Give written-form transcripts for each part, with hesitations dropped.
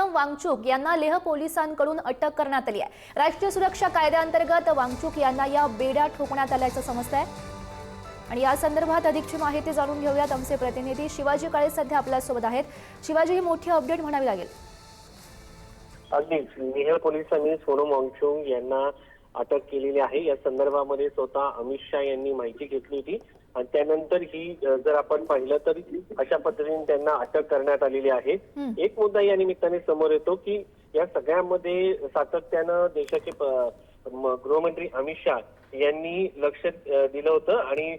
सोनम वांगचुक यांना लेह पोलिसांकडून अटक करण्यात आली आहे। राष्ट्रीय सुरक्षा कायद्याअंतर्गत वांगचुक यांना या बेड्या ठोकण्यात आल्याचं समजतंय आणि या संदर्भात अधिकची माहिती जाणून घेऊयात। आमचे प्रतिनिधी शिवाजी काळे सध्या आपल्या सोबत आहेत। शिवाजी, ही मोठी अपडेट म्हणावी लागेल। अगदीच लेह पोलिसांनी सोनम वांगचुक यांना अटक केलेली आहे। या संदर्भामध्ये स्वतः अमित शाह यांनी माहिती घेतली होती आणि त्यानंतर ही जर आपण पाहिलं तर अशा पद्धतीने त्यांना अटक करण्यात आलेली आहे। एक मुद्दा या निमित्ताने समोर येतो की या सगळ्यामध्ये सातत्यानं देशाचे गृहमंत्री अमित शाह यांनी लक्ष दिलं होतं आणि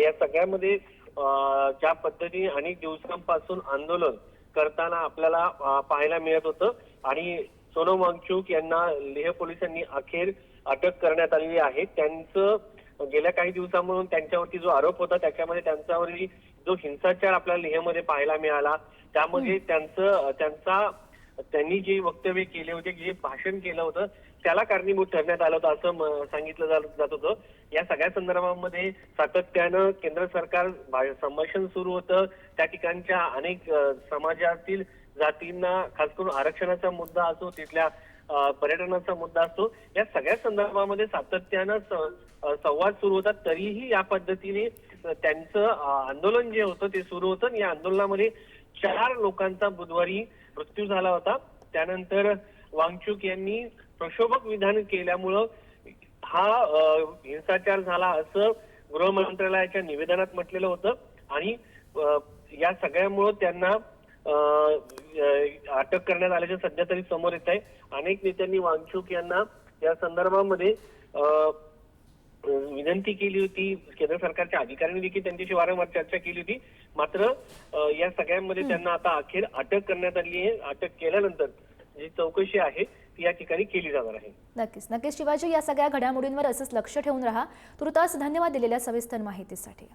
या सगळ्यामध्ये ज्या पद्धतीने अनेक दिवसांपासून आंदोलन करताना आपल्याला पाहायला मिळत होतं आणि सोनम वांगचुक यांना लेह पोलिसांनी अखेर अटक करण्यात आलेली आहे। त्यांचं गेल्या काही दिवसांमधून त्यांच्यावरती जो आरोप होता त्याच्यामध्ये त्यांच्यावरील जो हिंसाचार आपल्याला लेहमध्ये पाहायला मिळाला त्यामध्ये त्यांनी जे वक्तव्य केले होते, जे भाषण केलं होतं त्याला कारणीभूत ठरण्यात आलं होतं असं सांगितलं जात होतं। या सगळ्या संदर्भामध्ये सातत्यानं केंद्र सरकार संभाषण सुरू होतं। त्या ठिकाणच्या अनेक समाजातील जातींना खास करून आरक्षणाचा मुद्दा असो, तिथल्या पर्यटनाचा मुद्दा असतो, या सगळ्या संदर्भामध्ये सातत्यानं संवाद सुरू होता। तरीही या पद्धतीने त्यांचं आंदोलन जे होतं ते सुरू होतं। या आंदोलनामध्ये 4 लोकांचा बुधवारी मृत्यू झाला होता। त्यानंतर वांगचुक यांनी प्रक्षोभक विधान केल्यामुळं हा हिंसाचार झाला असं गृह मंत्रालयाच्या निवेदनात म्हटलेलं होतं आणि या सगळ्यामुळं त्यांना अटक करण्यात आल्याचे सध्या तरी समोर येत आहे। अनेक नेत्यांनी वांगचुक यांना या संदर्भामध्ये विनंती केली होती, केंद्र सरकारच्या अधिकाऱ्यांनी देखील त्यांच्याशी वारंवार चर्चा केली होती। मात्र या सगळ्यांमध्ये त्यांना आता अखेर अटक करण्यात आली आहे। अटक केल्यानंतर जी चौकशी आहे ती या ठिकाणी केली जाणार आहे। नक्कीच नक्कीच शिवाजी, या सगळ्या घडामोडींवर असंच लक्ष ठेवून राहा। तुर्तास धन्यवाद दिलेल्या सविस्तर माहितीसाठी।